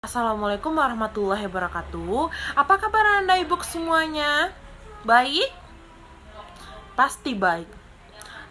Assalamualaikum warahmatullahi wabarakatuh. Apa kabar Anda ibu semuanya? Baik? Pasti baik.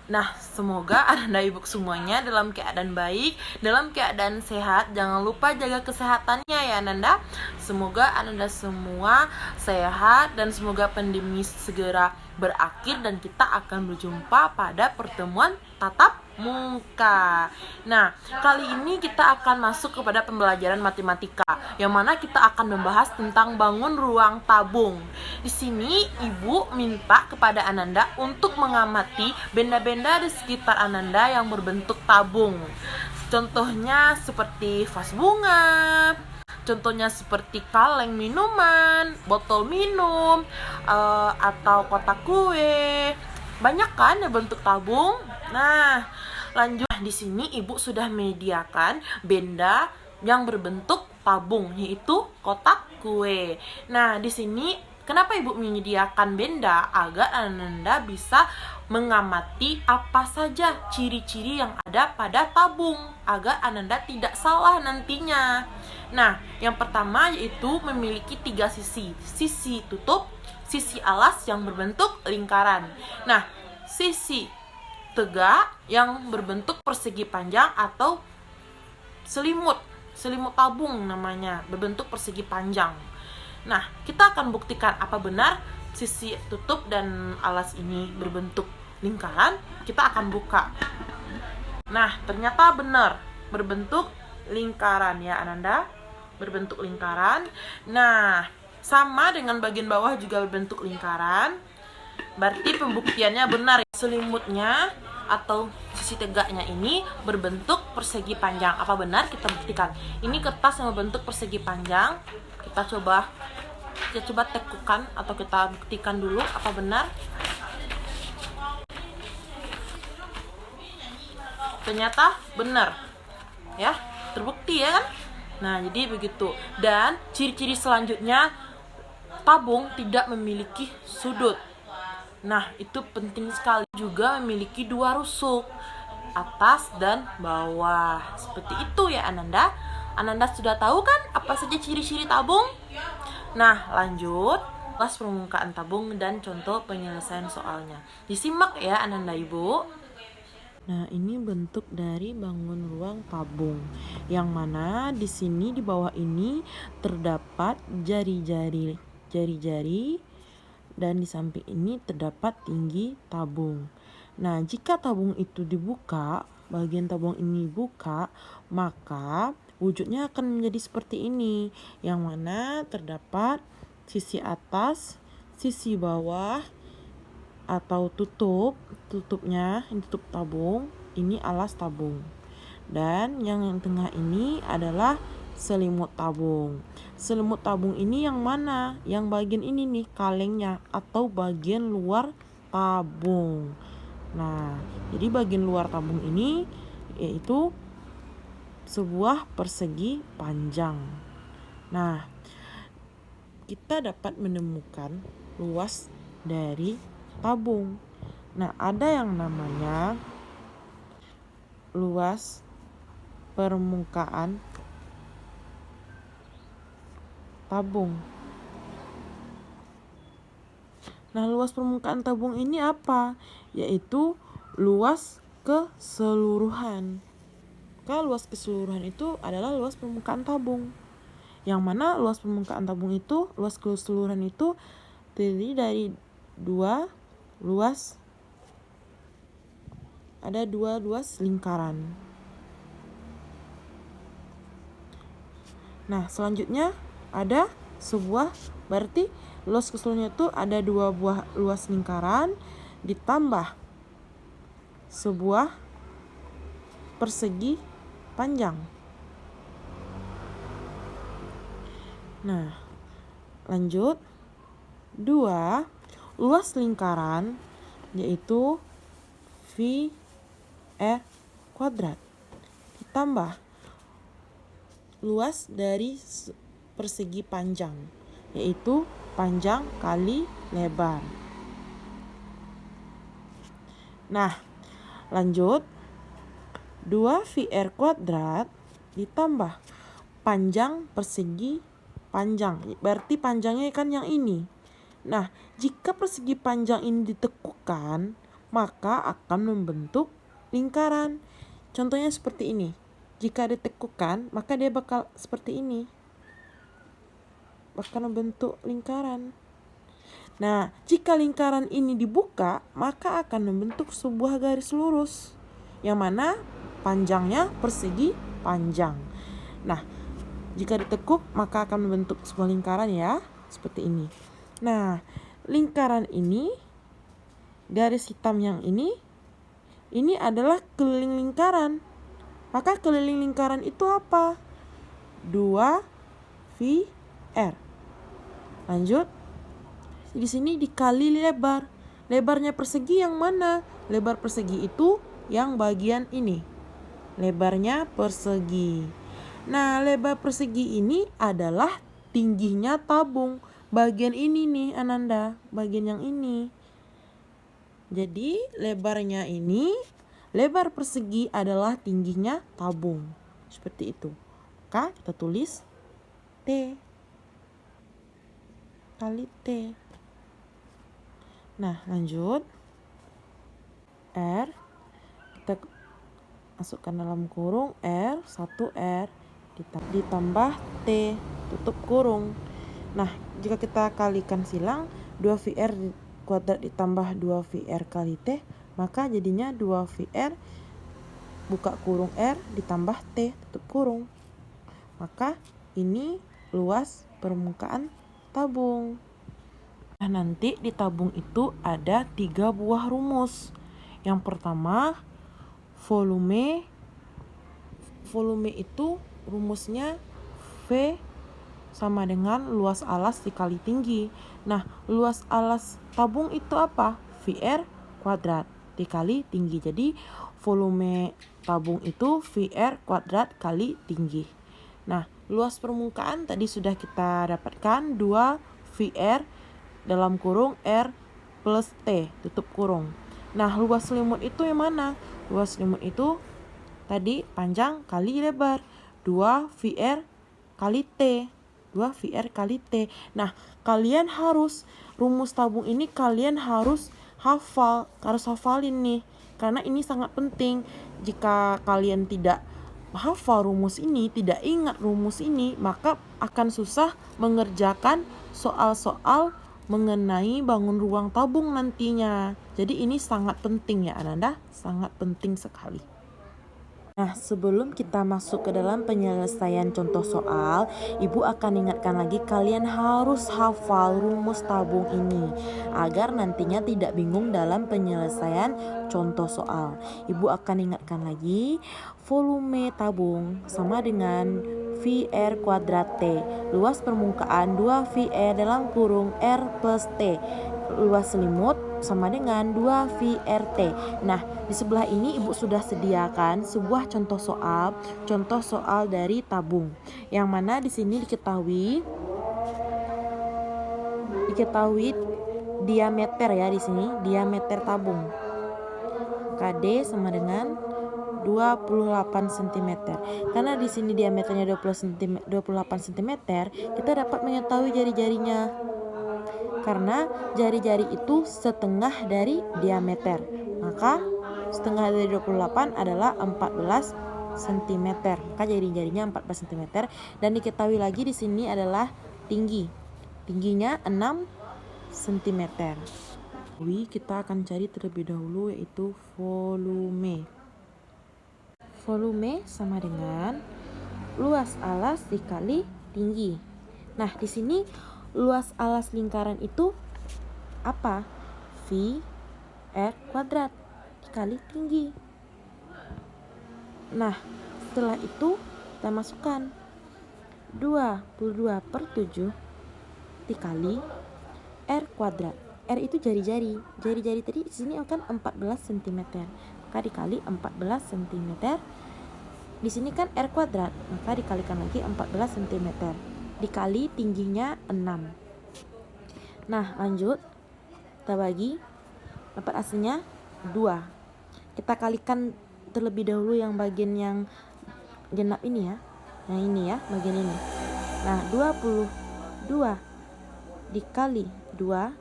Nah, semoga Anda ibu semuanya dalam keadaan baik, dalam keadaan sehat. Jangan lupa jaga kesehatannya ya Ananda. Semoga Anda semua sehat dan semoga pandemi segera berakhir dan kita akan berjumpa pada pertemuan tatap muka. Nah, kali ini kita akan masuk kepada pembelajaran matematika, yang mana kita akan membahas tentang bangun ruang tabung. Di sini ibu minta kepada Ananda untuk mengamati benda-benda di sekitar Ananda yang berbentuk tabung. Contohnya seperti vas bunga, contohnya seperti kaleng minuman, botol minum, atau kotak kue. Banyak kan yang bentuk tabung? Nah, lanjut. Di sini ibu sudah menyediakan benda yang berbentuk tabung, yaitu kotak kue. Nah, di sini kenapa ibu menyediakan benda? Agar Ananda bisa mengamati apa saja ciri-ciri yang ada pada tabung, agar Ananda tidak salah nantinya. Nah, yang pertama yaitu memiliki 3 sisi. Sisi tutup, sisi alas yang berbentuk lingkaran. Nah, sisi tegak yang berbentuk persegi panjang atau selimut tabung namanya, berbentuk persegi panjang. Nah, kita akan buktikan apa benar sisi tutup dan alas ini berbentuk lingkaran. Kita akan buka. Nah, ternyata benar berbentuk lingkaran ya Ananda, berbentuk lingkaran. Nah, sama dengan bagian bawah juga berbentuk lingkaran. Berarti pembuktiannya benar. Selimutnya atau sisi tegaknya ini berbentuk persegi panjang. Apa benar? Kita buktikan. Ini kertas yang berbentuk persegi panjang. Kita coba tekukan atau kita buktikan dulu apa benar. Ternyata benar. Ya, terbukti ya kan? Nah, jadi begitu. Dan ciri-ciri selanjutnya, tabung tidak memiliki sudut. Nah, itu penting sekali. Juga memiliki 2 rusuk, atas dan bawah. Seperti itu ya Ananda. Ananda sudah tahu kan apa saja ciri-ciri tabung? Nah, lanjut. Kelas permukaan tabung dan contoh penyelesaian soalnya. Disimak ya Ananda Ibu. Nah, ini bentuk dari bangun ruang tabung, yang mana di sini di bawah ini terdapat jari-jari dan di samping ini terdapat tinggi tabung. Nah, jika tabung itu dibuka, bagian tabung ini dibuka, maka wujudnya akan menjadi seperti ini, yang mana terdapat sisi atas, sisi bawah atau tutupnya, ini tutup tabung, ini alas tabung. Dan yang tengah ini adalah selimut tabung. Selimut tabung ini yang mana? Yang bagian ini nih, kalengnya atau bagian luar tabung. Nah, jadi bagian luar tabung ini yaitu sebuah persegi panjang. Nah, kita dapat menemukan luas dari tabung. Nah, ada yang namanya luas permukaan tabung. Nah, luas permukaan tabung ini apa? Yaitu luas keseluruhan. Luas keseluruhan itu adalah luas permukaan tabung. Yang mana luas permukaan tabung itu, luas keseluruhan itu terdiri dari 2 luas. Ada 2 luas lingkaran. Nah, selanjutnya ada sebuah, berarti luas keseluruhannya itu ada 2 buah luas lingkaran ditambah sebuah persegi panjang. Nah, lanjut. 2 luas lingkaran yaitu VR kuadrat ditambah luas dari persegi panjang, yaitu panjang kali lebar. Nah, lanjut. 2 VR kuadrat ditambah panjang persegi panjang. Berarti panjangnya kan yang ini. Nah, jika persegi panjang ini ditekukan, maka akan membentuk lingkaran. Contohnya seperti ini. Jika ditekukan, maka dia bakal seperti ini. Bakal membentuk lingkaran. Nah, jika lingkaran ini dibuka, maka akan membentuk sebuah garis lurus. Yang mana panjangnya persegi panjang. Nah, jika ditekuk, maka akan membentuk sebuah lingkaran ya. Seperti ini. Nah, lingkaran ini, garis hitam yang ini adalah keliling lingkaran. Maka keliling lingkaran itu apa? 2VR. Lanjut. Di sini dikali lebar. Lebarnya persegi yang mana? Lebar persegi itu yang bagian ini. Lebarnya persegi. Nah, lebar persegi ini adalah tingginya tabung. Bagian ini nih Ananda, bagian yang ini. Jadi lebarnya ini, lebar persegi adalah tingginya tabung. Seperti itu. Maka kita tulis T kali T. Nah, lanjut. R, kita masukkan dalam kurung R, 1R ditambah T, tutup kurung. Nah, jika kita kalikan silang, 2VR kuadrat ditambah 2VR kali T, maka jadinya 2VR buka kurung R ditambah T, tutup kurung. Maka ini luas permukaan tabung. Nah, nanti di tabung itu ada 3 buah rumus. Yang pertama, volume itu rumusnya V sama dengan luas alas dikali tinggi. Nah, luas alas tabung itu apa? VR kuadrat dikali tinggi. Jadi, volume tabung itu VR kuadrat kali tinggi. Nah, luas permukaan tadi sudah kita dapatkan 2VR dalam kurung R plus T, tutup kurung. Nah, luas selimut itu yang mana? Luas selimut itu tadi panjang kali lebar. 2VR kali T. 2VR kali T. Nah, kalian harus rumus tabung ini kalian harus hafalin nih. Karena ini sangat penting. Jika kalian tidak hafal rumus ini, tidak ingat rumus ini, maka akan susah mengerjakan soal-soal mengenai bangun ruang tabung nantinya. Jadi ini sangat penting ya Ananda, sangat penting sekali. Nah, sebelum kita masuk ke dalam penyelesaian contoh soal, Ibu akan ingatkan lagi kalian harus hafal rumus tabung ini agar nantinya tidak bingung dalam penyelesaian contoh soal. Ibu akan ingatkan lagi volume tabung sama dengan VR kuadrat T. Luas permukaan 2VR dalam kurung R plus T. Luas selimut sama dengan 2VRT. Nah, di sebelah ini Ibu sudah sediakan sebuah contoh soal dari tabung. Yang mana di sini diketahui diameter ya di sini, diameter tabung. KD sama dengan 28 cm. Karena di sini diameternya 28 cm, kita dapat mengetahui jari-jarinya. Karena jari-jari itu setengah dari diameter. Maka setengah dari 28 adalah 14 cm. Maka jari-jarinya 14 cm. Dan diketahui lagi di sini adalah tinggi. Tingginya 6 cm. Kita akan cari terlebih dahulu yaitu volume. Volume sama dengan luas alas dikali tinggi. Nah, di sini luas alas lingkaran itu apa? V R kuadrat dikali tinggi. Nah, setelah itu kita masukkan 22/7 dikali R kuadrat. R itu jari-jari. Jari-jari tadi di sini akan 14 cm. Maka dikali 14 cm. Di sini kan R kuadrat, maka dikalikan lagi 14 cm. Dikali tingginya 6. Nah, lanjut. Kita bagi. Dapat hasilnya 2. Kita kalikan terlebih dahulu yang bagian yang genap ini ya. Nah ini ya, bagian ini. Nah 22 dikali 2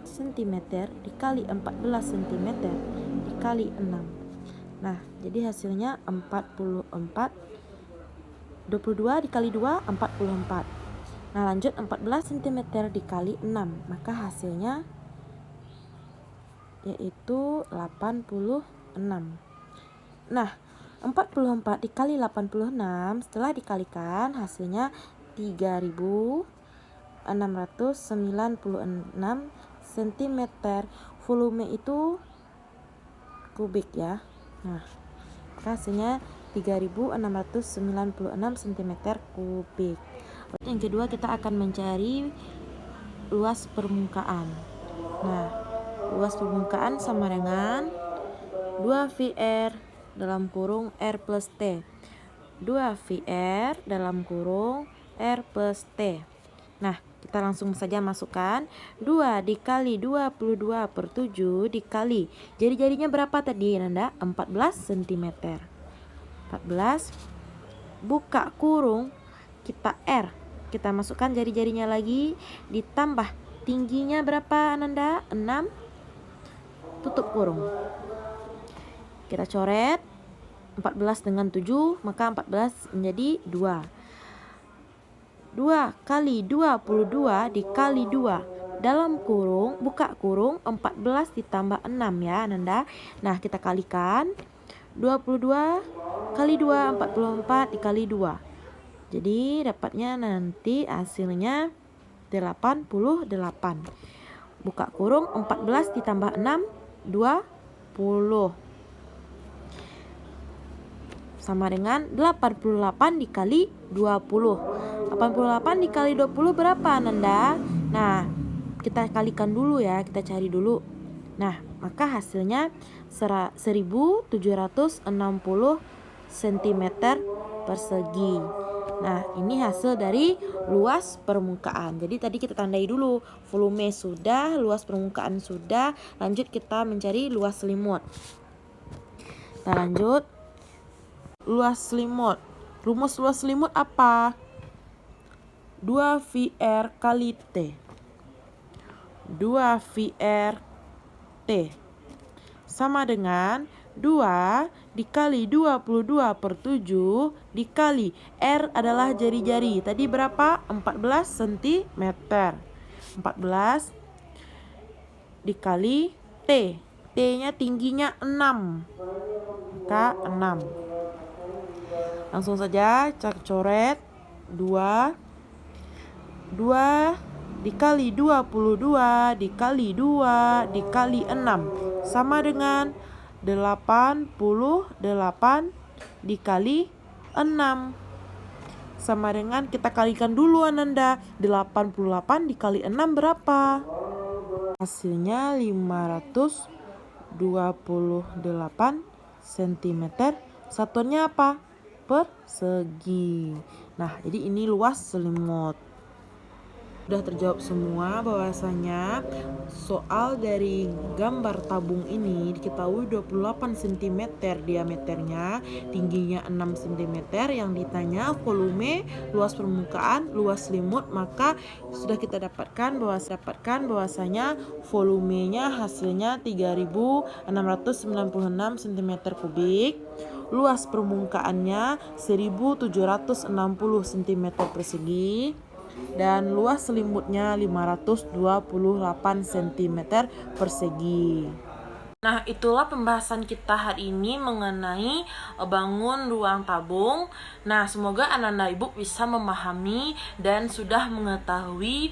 cm dikali 14 cm dikali 6. Nah jadi hasilnya 44. 22 dikali 2 44. Nah lanjut 14 cm dikali 6, maka hasilnya yaitu 86. Nah 44 dikali 86 setelah dikalikan hasilnya 3696 cm. Volume itu kubik ya. Nah hasilnya 3696 cm kubik. Yang kedua kita akan mencari luas permukaan. Nah luas permukaan sama dengan 2VR dalam kurung R plus T. 2VR dalam kurung R plus T. Nah kita langsung saja masukkan 2 dikali 22 per 7 dikali jari-jarinya berapa tadi Nanda? 14 cm. 14 buka kurung, kita R, kita masukkan jari-jarinya lagi, ditambah tingginya berapa Nanda? 6, tutup kurung. Kita coret 14 dengan 7, maka 14 menjadi 2. 2 kali 22 dikali 2 dalam kurung, buka kurung, 14 ditambah 6 ya Nanda. Nah kita kalikan 22 kali 2 44 dikali 2. Jadi dapatnya nanti hasilnya 88. Buka kurung, 14 ditambah 6 20 sama dengan 88 dikali 20. 88 dikali 20 berapa Nanda? Nah kita kalikan dulu ya, kita cari dulu. Nah maka hasilnya 1760 cm persegi. Nah ini hasil dari luas permukaan. Jadi tadi kita tandai dulu, volume sudah, luas permukaan sudah. Lanjut kita mencari luas selimut. Kita lanjut luas selimut. Rumus luas selimut apa? 2VR kali T. 2VR T sama dengan 2 dikali 22 per 7 dikali R adalah jari-jari. Tadi berapa? 14 cm. 14 dikali T. T-nya tingginya 6. Maka 6. Langsung saja coret 2 dikali 22 dikali 2 dikali 6 sama dengan 88 dikali 6 sama dengan, kita kalikan dulu Ananda, 88 dikali 6 berapa? Hasilnya 528 cm. Satuannya apa? Persegi. Nah jadi ini luas selimut. Sudah terjawab semua bahwasanya soal dari gambar tabung ini diketahui 28 cm diameternya, tingginya 6 cm, yang ditanya volume, luas permukaan, luas selimut, maka sudah kita dapatkan bahwasanya volumenya hasilnya 3696 cm kubik, luas permukaannya 1760 cm persegi, dan luas selimutnya 528 cm persegi. Nah, itulah pembahasan kita hari ini mengenai bangun ruang tabung. Nah, semoga anak-anak ibu bisa memahami dan sudah mengetahui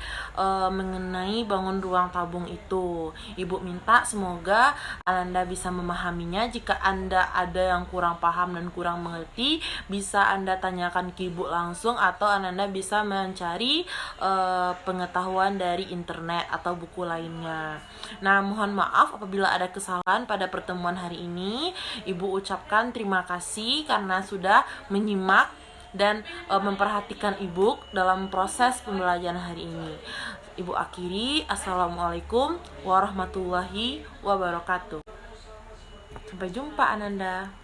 mengenai bangun ruang tabung itu. Ibu minta semoga Anda bisa memahaminya. Jika Anda ada yang kurang paham dan kurang mengerti, bisa Anda tanyakan ke ibu langsung, atau Anda bisa mencari pengetahuan dari internet atau buku lainnya. Nah, mohon maaf apabila ada kesalahan pada pertemuan hari ini. Ibu ucapkan terima kasih karena sudah menyimak dan memperhatikan ibu dalam proses pembelajaran hari ini. Ibu akhiri, Assalamualaikum warahmatullahi wabarakatuh. Sampai jumpa Ananda.